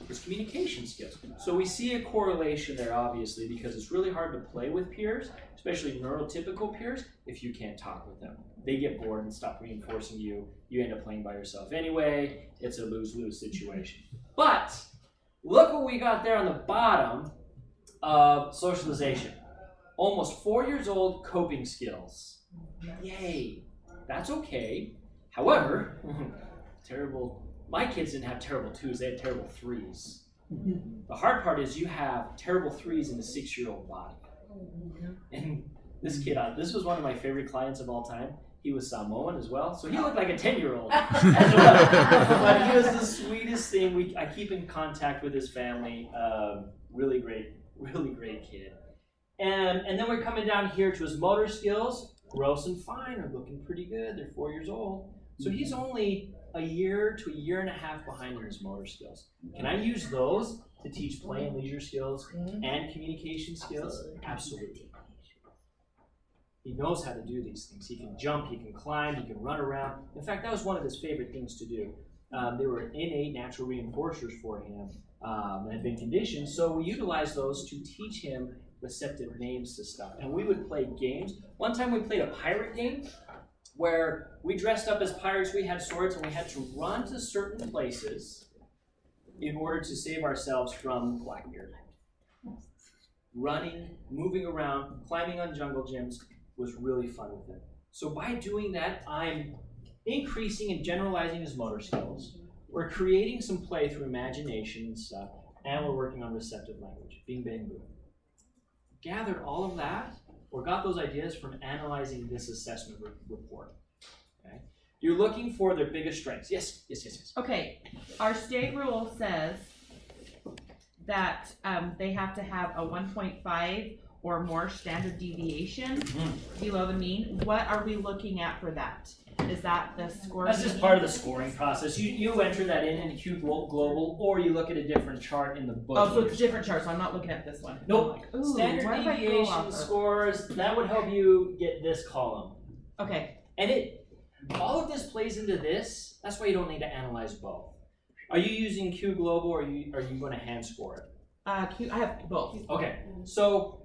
his communication skills. So we see a correlation there, obviously, because it's really hard to play with peers, especially neurotypical peers, if you can't talk with them. They get bored and stop reinforcing you. You end up playing by yourself anyway. It's a lose-lose situation. But look what we got there on the bottom of socialization. Almost 4 years old, coping skills. Yay. That's okay. However, my kids didn't have terrible 2s, they had terrible 3s. The hard part is you have terrible 3s in a 6-year-old body. And this kid, this was one of my favorite clients of all time. He was Samoan as well, so he looked like a 10-year-old as well. But he was the sweetest thing. I keep in contact with his family. Really great kid. And then we're coming down here to his motor skills. Gross and fine are looking pretty good. They're 4 years old. So he's only a year to a year and a half behind in his motor skills. Can I use those to teach play and leisure skills and communication skills? Absolutely. He knows how to do these things. He can jump, he can climb, he can run around. In fact, that was one of his favorite things to do. They were innate natural reinforcers for him and had been conditioned. So we utilized those to teach him receptive names to stuff. And we would play games. One time we played a pirate game where we dressed up as pirates, we had swords, and we had to run to certain places in order to save ourselves from Blackbeard. Running, moving around, climbing on jungle gyms was really fun with him. So by doing that, I'm increasing and generalizing his motor skills. We're creating some play through imagination and stuff, and we're working on receptive language. Bing, bang, boom. Gathered all of that, or got those ideas from analyzing this assessment report. Okay, you're looking for their biggest strengths. Yes. Okay, our state rule says that they have to have a 1.5 or more standard deviation Mm. below the mean, what are we looking at for that? Is that the score? That's just part of the scoring process. You enter that in Q Global, or you look at a different chart in the book. Oh, so it's different charts, so I'm not looking at this one. Nope. I'm like, ooh, Standard what did I go deviation off of? scores, that would help you get this column. Okay, And all of this plays into this. That's why you don't need to analyze both. Are you using Q Global, or are you going to hand score it? I have both. Okay, so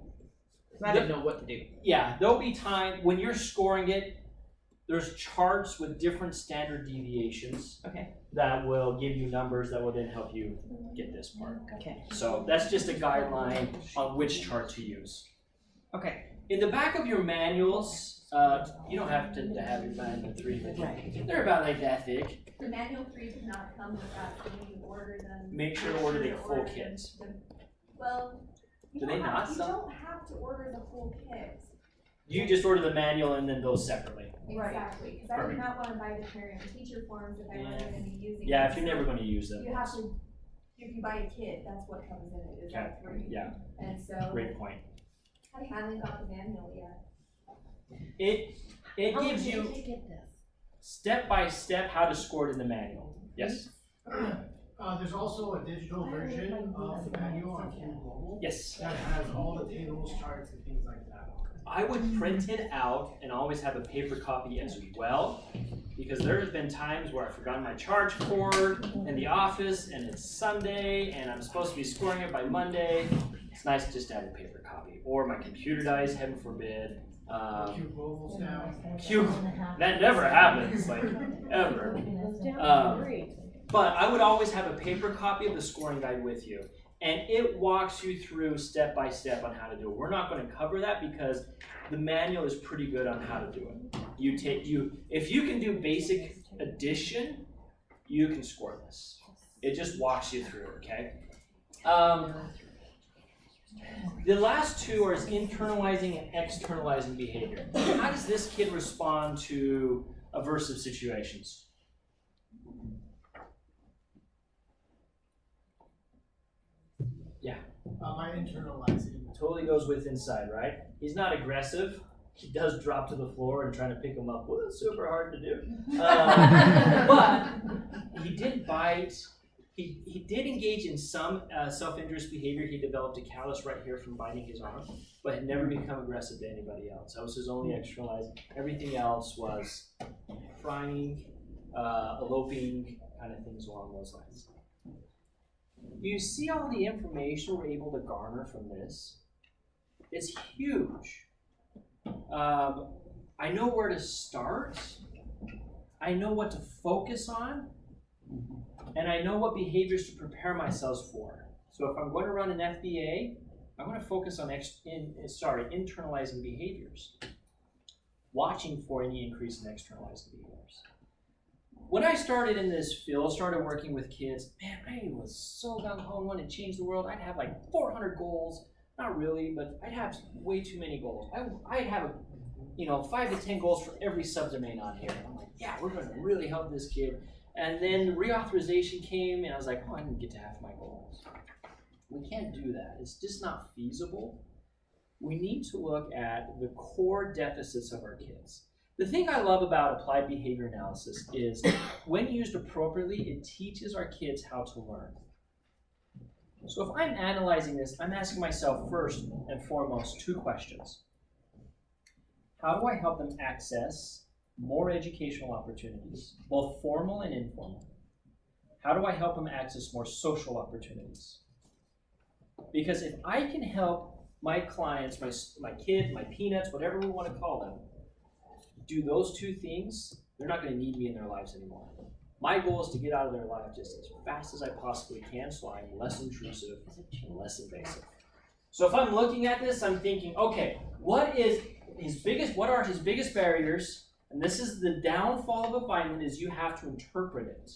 I didn't know what to do. yeah, there'll be time when you're scoring it. There's charts with different standard deviations Okay, that will give you numbers that will then help you get this part. okay, So that's just a guideline on which chart to use. okay. In the back of your manuals, you don't have to have your Vineland-3 with you. They're about like that thick. The manual 3 does not come with that, so when you order them. Make sure to order the full kit. Well, you Do they don't not have, you sell? don't have to order the full kit. You just order the manual and then those separately. Exactly, because I do Perfect. not want to buy the parent and teacher forms if I'm not Yeah. going to be using. Yeah, them. if you're never going to use them. You have to, if you buy a kit, that's what comes in it, is that free. Yeah, And so, great point. I haven't got the manual yet. It gives you step by step how to score it in the manual. Yes. There's also a digital version of the manual on Q Global Yes. that has all the tables, charts, and things like that. I would print it out and always have a paper copy as well, because there's been times where I've forgotten my charge cord in the office and it's Sunday and I'm supposed to be scoring it by Monday. It's nice just to have a paper copy, or my computer dies, heaven forbid. Q Global's down. That never happens, like ever. But I would always have a paper copy of the scoring guide with you, and it walks you through step by step on how to do it. We're not going to cover that because the manual is pretty good on how to do it. If you can do basic addition, you can score this. It just walks you through, okay? The last two are internalizing and externalizing behavior. How does this kid respond to aversive situations? My internalizing. Totally goes with inside, right? He's not aggressive. He does drop to the floor and trying to pick him up. Well, that's super hard to do. But he did bite. He did engage in some self-injurious behavior. He developed a callus right here from biting his arm, but had never become aggressive to anybody else. That was his only externalizing. Everything else was frying, eloping, kind of things along those lines. You see all the information we're able to garner from this? It's huge. I know where to start. I know what to focus on. And I know what behaviors to prepare myself for. So if I'm going to run an FBA, I'm going to focus on internalizing behaviors. Watching for any increase in externalizing behaviors. When I started in this field, started working with kids, man, I was so gung-ho and wanted to change the world. I'd have like 400 goals. Not really, but I'd have way too many goals. I'd have 5 to 10 goals for every subdomain on here. I'm like, yeah, we're going to really help this kid. And then the reauthorization came, and I was like, oh, I didn't get to half my goals. We can't do that. It's just not feasible. We need to look at the core deficits of our kids. The thing I love about applied behavior analysis is when used appropriately, it teaches our kids how to learn. So if I'm analyzing this, I'm asking myself first and foremost 2 questions. How do I help them access more educational opportunities, both formal and informal? How do I help them access more social opportunities? Because if I can help my clients, my kids, my peanuts, whatever we want to call them, do those 2 things, they're not going to need me in their lives anymore. My goal is to get out of their life just as fast as I possibly can, so I'm less intrusive and less invasive. So if I'm looking at this, I'm thinking, okay, what are his biggest barriers? And this is the downfall of a Vineland, is you have to interpret it.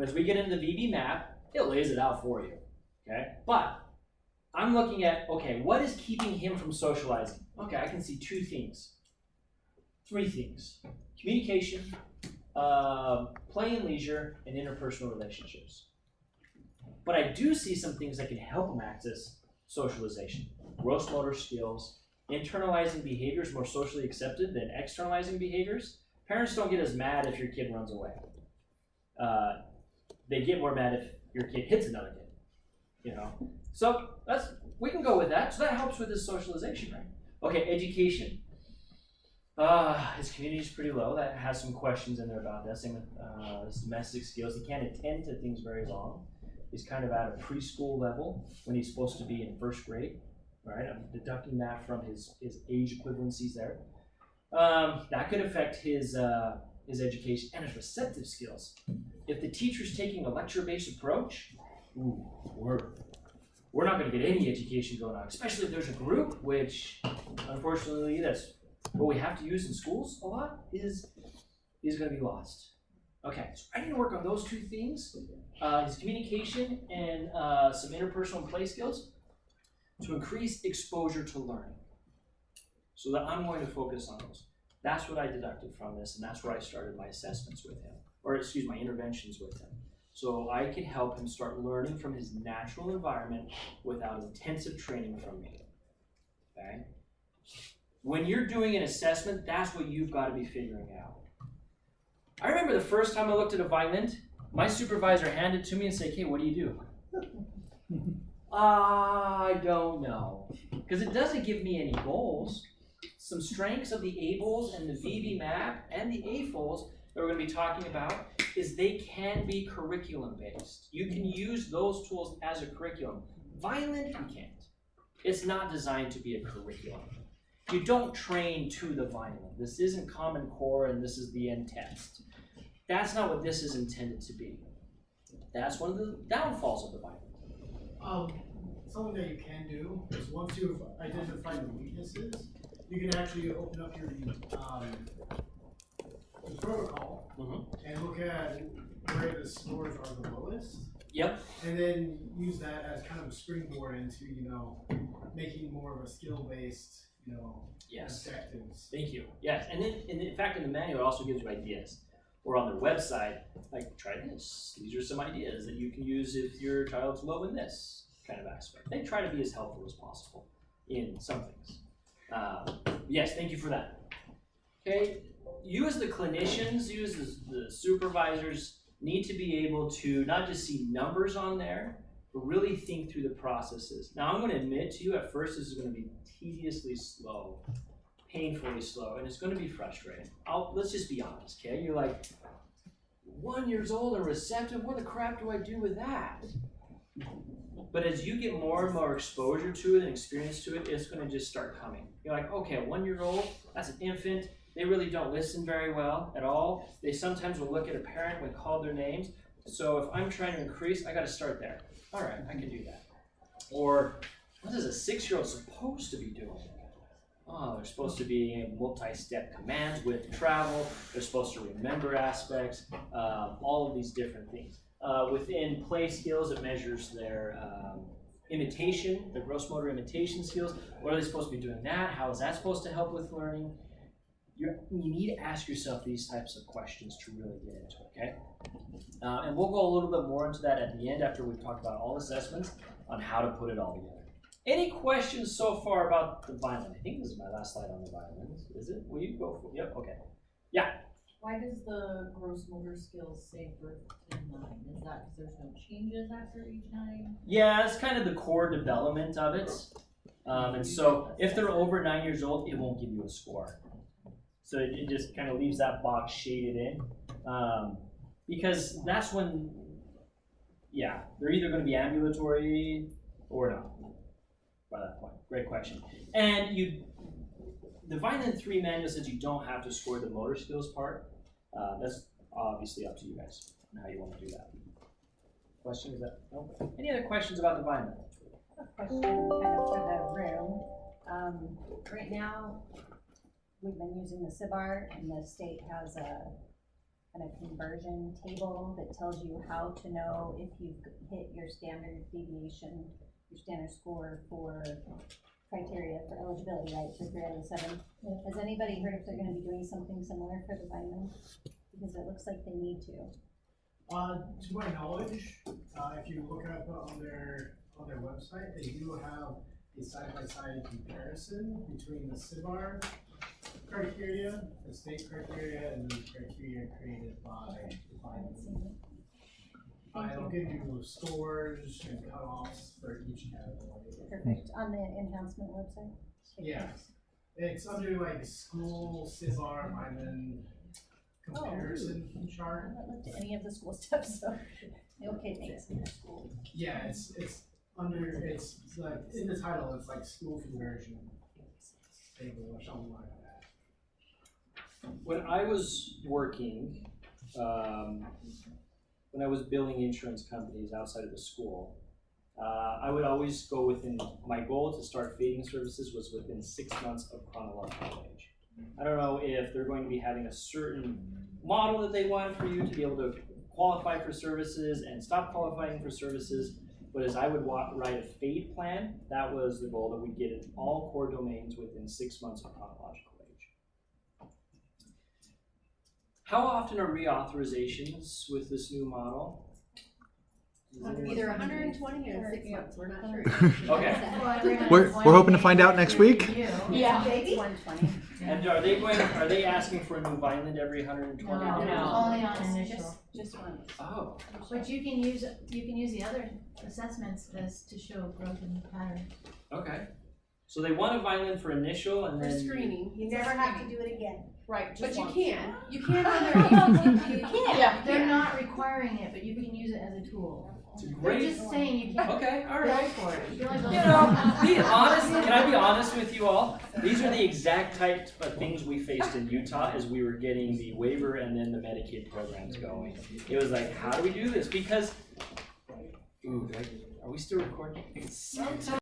As we get into the VB map, it lays it out for you. Okay? But I'm looking at, okay, what is keeping him from socializing? Okay, I can see 2 things. 3 things. Communication, play and leisure, and interpersonal relationships. But I do see some things that can help him access socialization. gross motor skills, internalizing behaviors more socially accepted than externalizing behaviors. Parents don't get as mad if your kid runs away. They get more mad if your kid hits another kid, you know? So we can go with that. So that helps with his socialization, right? Okay, education. His community is pretty low. That has some questions in there about that. Same with his domestic skills. He can't attend to things very long. He's kind of at a preschool level when he's supposed to be in first grade, right? I'm deducting that from his age equivalencies there. That could affect his education and his receptive skills. If the teacher's taking a lecture-based approach, we're not going to get any education going on, especially if there's a group, which unfortunately that's what we have to use in schools a lot, is going to be lost. Okay, so I need to work on those two things, his communication and some interpersonal and play skills to increase exposure to learning. So that I'm going to focus on those. That's what I deducted from this, and that's where I started my assessments with him, or excuse my interventions with him. So I could help him start learning from his natural environment without intensive training from me, okay? When you're doing an assessment, that's what you've got to be figuring out. I remember the first time I looked at a Vineland, my supervisor handed it to me and said, "Okay, what do you do?" I don't know, because it doesn't give me any goals. Some strengths of the ABLES and the VB map and the AFOLs that we're going to be talking about is they can be curriculum based. You can use those tools as a curriculum. Vineland, you can't. It's not designed to be a curriculum. You don't train to the Vineland. This isn't Common Core and this is the end test. That's not what this is intended to be. That's one of the downfalls of the Vineland. Something that you can do is once you've identified the weaknesses, you can actually open up your protocol and look at where the scores are the lowest. Yep. And then use that as kind of a springboard into, making more of a skill-based, Yes. objectives. Thank you. Yes, and in fact, in the manual, it also gives you ideas. Or on their website, like, try this. These are some ideas that you can use if your child's low in this kind of aspect. They try to be as helpful as possible in some things. Yes, thank you for that. Okay, you as the clinicians, you as the supervisors need to be able to not just see numbers on there, but really think through the processes. Now, I'm going to admit to you, at first, this is going to be tediously slow, painfully slow, and it's going to be frustrating. Let's just be honest, okay? You're like, 1 year old and receptive, what the crap do I do with that? But as you get more and more exposure to it and experience to it, it's going to just start coming. You're like, okay, 1 year old, that's an infant. They really don't listen very well at all. They sometimes will look at a parent when called their names. So if I'm trying to increase, I got to start there. All right, I can do that. Or what is a 6-year-old supposed to be doing? Oh, they're supposed to be multi-step commands with travel. They're supposed to remember aspects, all of these different things. Within play skills, it measures their imitation, their gross motor imitation skills. What are they supposed to be doing that? How is that supposed to help with learning? You need to ask yourself these types of questions to really get into it, okay? And we'll go a little bit more into that at the end after we've talked about all assessments on how to put it all together. Any questions so far about the Vineland? I think this is my last slide on the Vineland. Is it? Will you go for it? Yep, okay. Yeah. Why does the gross motor skills say birth to 9? Is that because there's no changes after age 9? Yeah, it's kind of the core development of it. And so if they're over 9 years old, it won't give you a score. So it just kind of leaves that box shaded in. Because that's when, yeah, they're either going to be ambulatory or not by that point. Great question. And the Vineland-3 manual says you don't have to score the motor skills part. That's obviously up to you guys and how you want to do that. Questions? No? Any other questions about the Vineland? A question kind of for the room. Right now, we've been using the SIBAR, and the state has a kind of conversion table that tells you how to know if you've hit your standard deviation, your standard score for criteria for eligibility, right, for 3 out of 7. Has anybody heard if they're going to be doing something similar for the Vineland? Because it looks like they need to. To my knowledge, if you look up on their website, they do have a side-by-side comparison between the SIBAR criteria, the state criteria, and the criteria created by Vineland. It'll give you scores and cutoffs for each category. Perfect, on the enhancement website? Yeah. It's under like school, SIBAR, Vineland comparison I chart. haven't looked at any of the school stuff, so, okay, thanks. Yeah, it's under, it's like, in the title, it's like school conversion table or something like that. When I was working, when I was billing insurance companies outside of the school, I would always go within, my goal to start fading services was within 6 months of chronological age. I don't know if they're going to be having a certain model that they want for you to be able to qualify for services and stop qualifying for services, but as I would write a fade plan, that was the goal, that we get in all core domains within 6 months of chronological age. How often are reauthorizations with this new model? Either 120 or 6 months, we're not sure. Okay. We're hoping to find out next week. Yeah. It's 120. And are they asking for a new Vineland every 120 No, days? no. Only on initial. Just once. Oh, But you can use the other assessments as to show growth in pattern. okay. So they want a Vineland for initial and For then screening. You never have to do it again. Right, But just you once. can. You can on their ACTP. You can. Yeah. They're not requiring it, but you can use it as a tool. it's a They're great. just saying you can't Okay, all bill right. for it. You can only bill You for know, it. be honest. Can I be honest with you all? These are the exact type of things we faced in Utah as we were getting the waiver and then the Medicaid programs going. It was like, how do we do this? Because, ooh, are we still recording? Sometimes